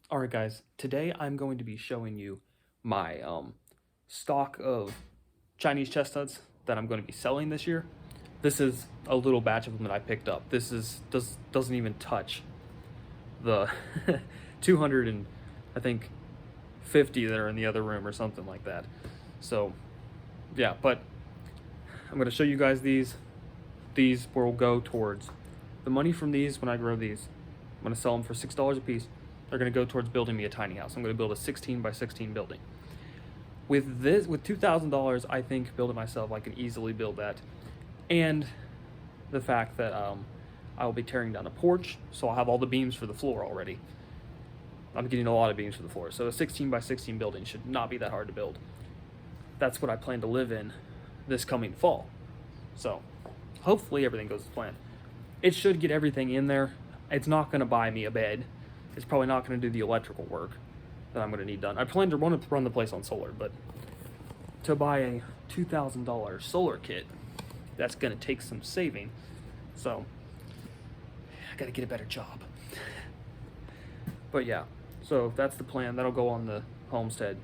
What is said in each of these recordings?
Alright guys, today I'm going to be showing you my stock of Chinese chestnuts that I'm going to be selling this year. This is a little batch of them that I picked up. This doesn't even touch the 200 and I think 50 that are in the other room or something like that. So yeah, but I'm going to show you guys these. These will go towards the money from these. When I grow these, I'm going to sell them for $6 a piece. They're going to go towards building me a tiny house. I'm going to build a 16 by 16 building. With $2,000, I think building myself, I can easily build that. And the fact that I will be tearing down a porch, so I'll have all the beams for the floor already. I'm getting a lot of beams for the floor, so a 16 by 16 building should not be that hard to build. That's what I plan to live in this coming fall. So hopefully everything goes as planned. It should get everything in there. It's not going to buy me a bed. It's probably not going to do the electrical work that I'm going to need done. I plan to want to run the place on solar, but to buy a $2,000 solar kit, that's going to take some saving. So I got to get a better job. But yeah, so that's the plan. That'll go on the homestead.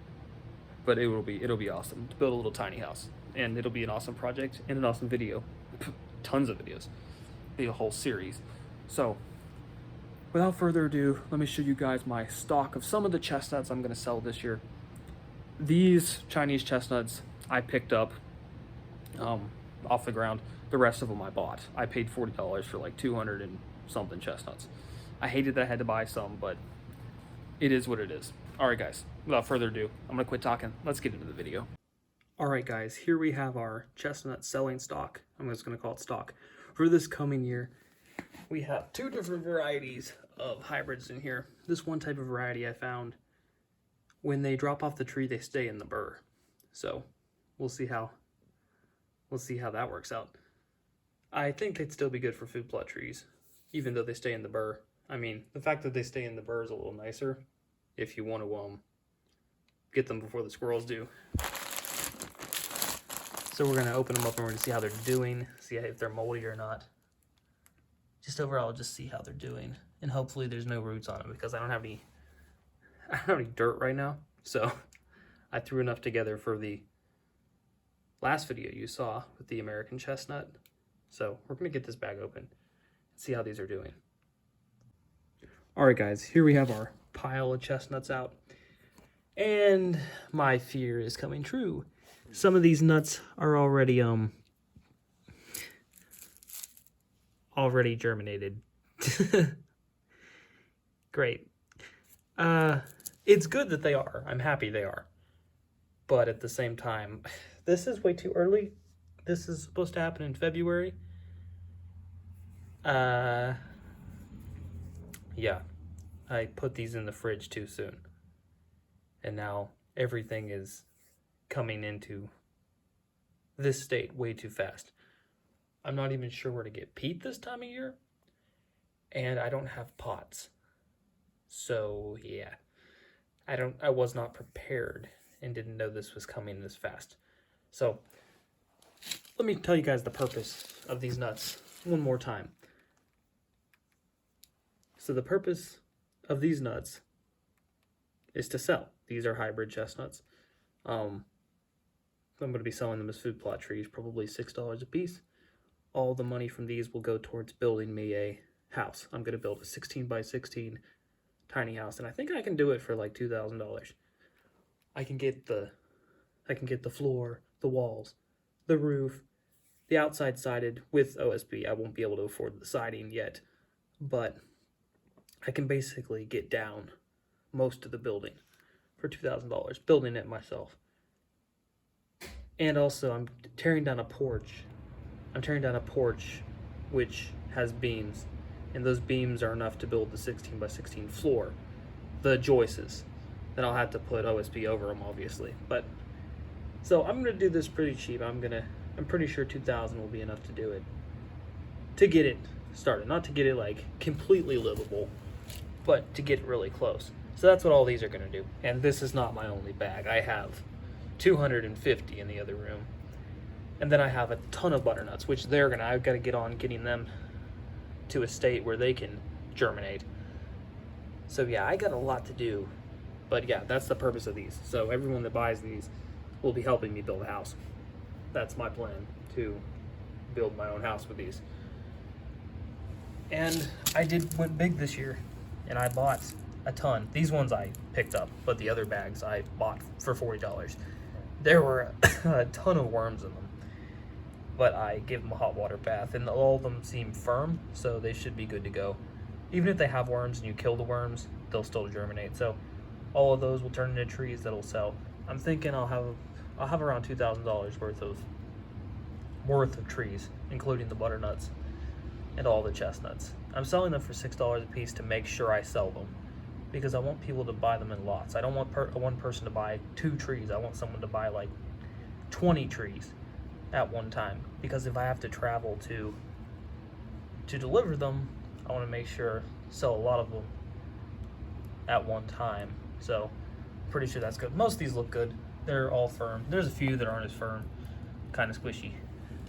But it'll be awesome to build a little tiny house, and it'll be an awesome project and an awesome video. Tons of videos. Be a whole series. So without further ado, let me show you guys my stock of some of the chestnuts I'm going to sell this year. These Chinese chestnuts I picked up off the ground. The rest of them I bought. I paid $40 for like 200 and something chestnuts. I hated that I had to buy some, but it is what it is. Alright guys, without further ado, I'm going to quit talking. Let's get into the video. Alright guys, here we have our chestnut selling stock. I'm just going to call it stock. For this coming year, we have two different varieties of hybrids in here. This one type of variety I found, when they drop off the tree, they stay in the burr. So we'll see how that works out. I think they'd still be good for food plot trees, even though they stay in the burr. I mean, the fact that they stay in the burr is a little nicer if you want to get them before the squirrels do. So we're going to open them up and we're going to see how they're doing, see if they're moldy or not. Just overall, just see how they're doing. And hopefully there's no roots on them, because I don't have any dirt right now. So I threw enough together for the last video you saw with the American chestnut. So we're going to get this bag open and see how these are doing. Alright guys, here we have our pile of chestnuts out. And my fear is coming true. Some of these nuts are already germinated. Great. It's good that they are. I'm happy they are. But at the same time, this is way too early. This is supposed to happen in February. Yeah. I put these in the fridge too soon. And now everything is coming into this state way too fast. I'm not even sure where to get peat this time of year, and I don't have pots. So yeah, I was not prepared and didn't know this was coming this fast. So let me tell you guys the purpose of these nuts one more time. So the purpose of these nuts is to sell. These are hybrid chestnuts. I'm going to be selling them as food plot trees, probably $6 a piece. All the money from these will go towards building me a house. I'm going to build a 16 by 16 tiny house, and I think I can do it for like $2,000. I can get the floor, the walls, the roof, the outside sided with OSB. I won't be able to afford the siding yet, but I can basically get down most of the building for $2,000, building it myself. And also, I'm tearing down a porch. Which has beams, and those beams are enough to build the 16 by 16 floor, the joists. Then I'll have to put OSB over them, obviously. But so I'm gonna do this pretty cheap. I'm pretty sure 2,000 will be enough to do it, to get it started. Not to get it like completely livable, but to get really close. So that's what all these are gonna do. And this is not my only bag. I have 250 in the other room. And then I have a ton of butternuts, which I've got to get on getting them to a state where they can germinate. So yeah, I got a lot to do. But yeah, that's the purpose of these. So everyone that buys these will be helping me build a house. That's my plan, to build my own house with these. And I went big this year, and I bought a ton. These ones I picked up, but the other bags I bought for $40. There were a ton of worms in them, but I gave them a hot water bath, and all of them seem firm, so they should be good to go. Even if they have worms and you kill the worms, they'll still germinate. So all of those will turn into trees that'll sell. I'm thinking I'll have around $2,000 worth of trees, including the butternuts and all the chestnuts. I'm selling them for $6 a piece to make sure I sell them, because I want people to buy them in lots. I don't want one person to buy 2 trees. I want someone to buy like 20 trees at one time, because if I have to travel to deliver them, I want to make sure sell a lot of them at one time. So pretty sure that's good. Most of these look good. They're all firm. There's a few that aren't as firm, kind of squishy.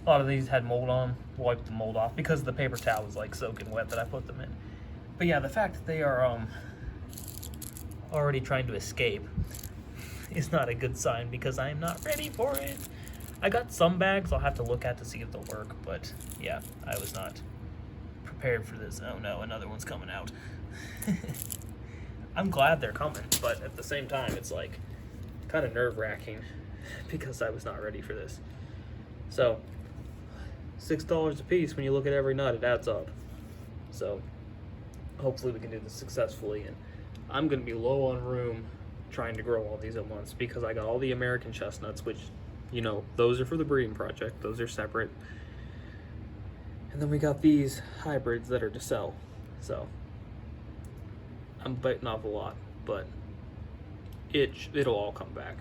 A lot of these had mold on them. Wiped the mold off because the paper towel was like soaking wet that I put them in. But yeah, the fact that they are already trying to escape is not a good sign, because I am not ready for it. I got some bags I'll have to look at to see if they'll work, but yeah, I was not prepared for this. Oh no, another one's coming out. I'm glad they're coming, but at the same time, it's like kind of nerve-wracking because I was not ready for this. So $6 a piece, when you look at every nut, it adds up. So hopefully we can do this successfully. And I'm going to be low on room trying to grow all these at once, because I got all the American chestnuts, which, you know, those are for the breeding project. Those are separate. And then we got these hybrids that are to sell. So I'm biting off a lot, but it'll all come back.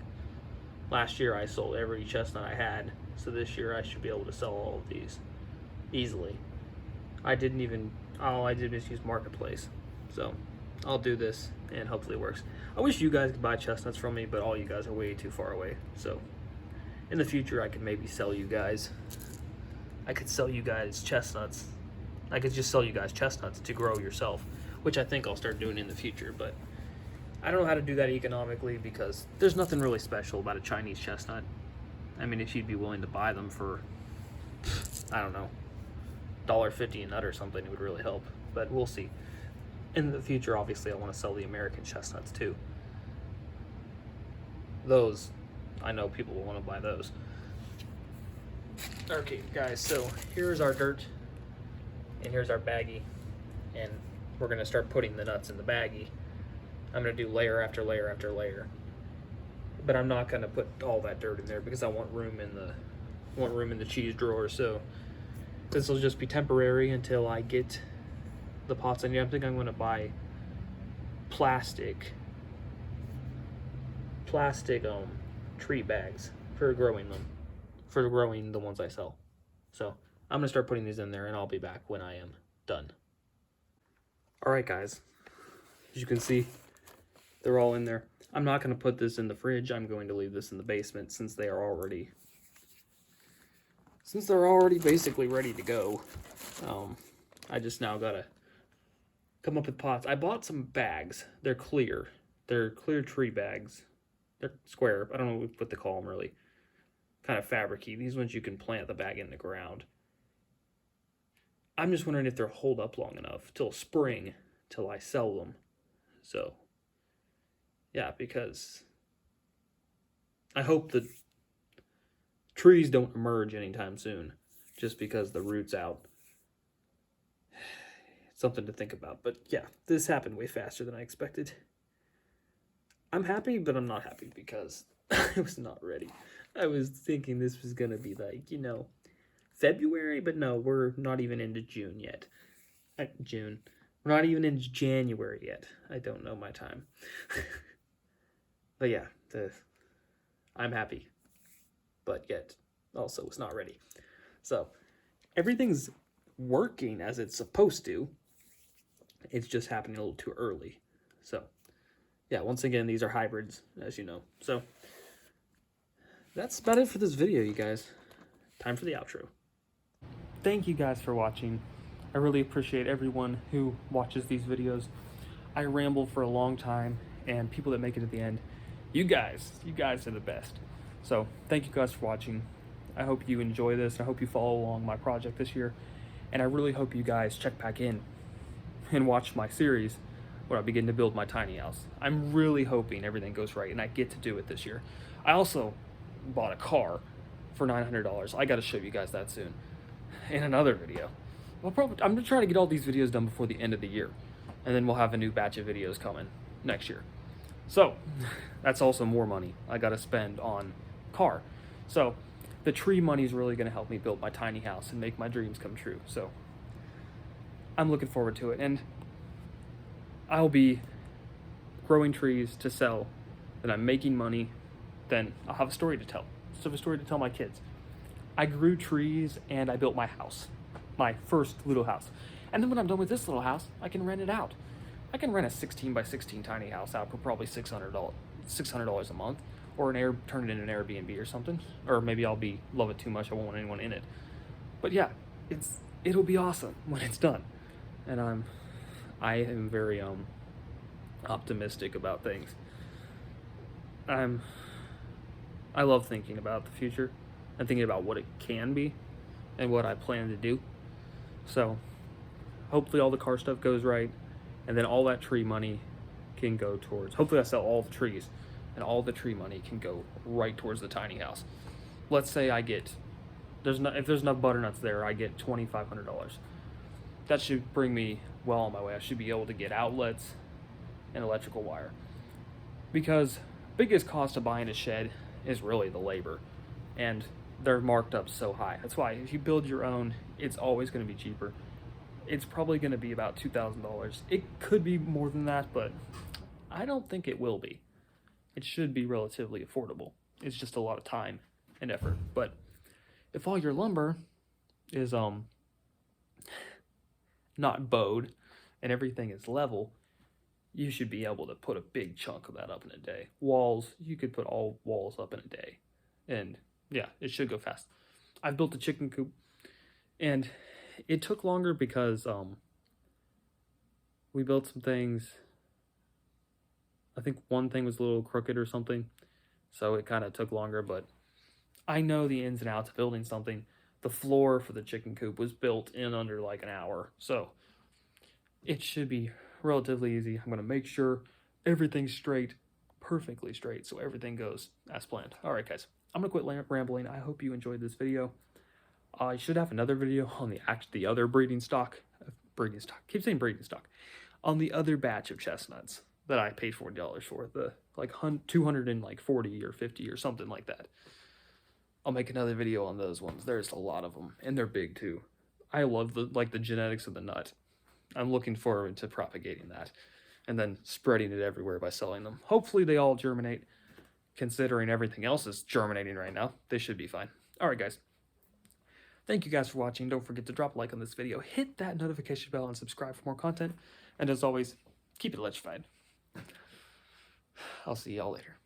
Last year I sold every chestnut I had, so this year I should be able to sell all of these easily. All I did was use Marketplace. So I'll do this and hopefully it works. I wish you guys could buy chestnuts from me, but all you guys are way too far away. So in the future I could maybe sell you guys. I could sell you guys chestnuts. I could just sell you guys chestnuts to grow yourself, which I think I'll start doing in the future, but I don't know how to do that economically, because there's nothing really special about a Chinese chestnut. I mean, if you'd be willing to buy them for, I don't know, $1.50 a nut or something, it would really help, but we'll see. In the future, obviously, I want to sell the American chestnuts too. Those, I know people will want to buy those. Okay, guys, so here's our dirt, and here's our baggie, and we're going to start putting the nuts in the baggie. I'm going to do layer after layer after layer, but I'm not going to put all that dirt in there because I want room in the cheese drawer. So this will just be temporary until I get the pots. And I think I'm going to buy plastic tree bags for growing the ones I sell. So I'm going to start putting these in there, and I'll be back when I am done. Alright guys, as you can see, they're all in there. I'm not going to put this in the fridge. I'm going to leave this in the basement since they're already basically ready to go. I just now got to come up with pots. I bought some bags. They're clear. They're clear tree bags. They're square. I don't know what to call them really. Kind of fabric-y. These ones you can plant the bag in the ground. I'm just wondering if they'll hold up long enough till spring, till I sell them. So, yeah, because I hope the trees don't emerge anytime soon, just because the root's out. It's something to think about. But yeah, this happened way faster than I expected. I'm happy, but I'm not happy because I was not ready. I was thinking this was gonna be like, you know, February, but no, we're not even into June yet. June. We're not even into January yet. I don't know my time. But yeah, I'm happy, but yet also it's not ready. So everything's working as it's supposed to. It's just happening a little too early. So yeah, once again, these are hybrids, as you know. So that's about it for this video, you guys. Time for the outro. Thank you guys for watching. I really appreciate everyone who watches these videos. I ramble for a long time, and people that make it at the end, you guys are the best. So thank you guys for watching. I hope you enjoy this. I hope you follow along my project this year, and I really hope you guys check back in and watch my series when I begin to build my tiny house. I'm really hoping everything goes right and I get to do it this year. I also bought a car for $900. I got to show you guys that soon in another video. I'm gonna try to get all these videos done before the end of the year, and then we'll have a new batch of videos coming next year. So that's also more money I got to spend on car. So the tree money is really going to help me build my tiny house and make my dreams come true. So I'm looking forward to it, and I'll be growing trees to sell, then I'm making money, then I'll have a story to tell. So I have a story to tell my kids. I grew trees and I built my house, my first little house. And then when I'm done with this little house, I can rent it out. I can rent a 16 by 16 tiny house out for probably $600 a month, or turn it into an Airbnb or something. Or maybe I'll love it too much, I won't want anyone in it. But yeah, it'll be awesome when it's done. And I am very optimistic about things. I love thinking about the future and thinking about what it can be and what I plan to do. So hopefully all the car stuff goes right, and then all that tree money can go towards, hopefully I sell all the trees and all the tree money can go right towards the tiny house. Let's say I get, if there's enough butternuts there, I get $2,500. That should bring me well on my way. I should be able to get outlets and electrical wire, because biggest cost of buying a shed is really the labor, and they're marked up so high. That's why if you build your own, it's always going to be cheaper. It's probably going to be about $2,000. It could be more than that, but I don't think it will be. It should be relatively affordable. It's just a lot of time and effort. But if all your lumber is not bowed and everything is level, you should be able to put a big chunk of that up in a day. Walls, you could put all walls up in a day. And yeah, it should go fast. I've built a chicken coop, and it took longer because we built some things. I think one thing was a little crooked or something, so it kind of took longer, but I know the ins and outs of building something. The floor for the chicken coop was built in under like an hour, so it should be relatively easy. I'm going to make sure everything's straight, perfectly straight, so everything goes as planned. All right, guys, I'm going to quit rambling. I hope you enjoyed this video. I should have another video on the other breeding stock. Keep saying breeding stock. On the other batch of chestnuts that I paid $40 for, the like 240 or 50 or something like that. I'll make another video on those ones. There's a lot of them, and they're big too. I love the genetics of the nut. I'm looking forward to propagating that and then spreading it everywhere by selling them. Hopefully they all germinate. Considering everything else is germinating right now, they should be fine. All right, guys. Thank you guys for watching. Don't forget to drop a like on this video, hit that notification bell, and subscribe for more content. And as always, keep it electrified. I'll see y'all later.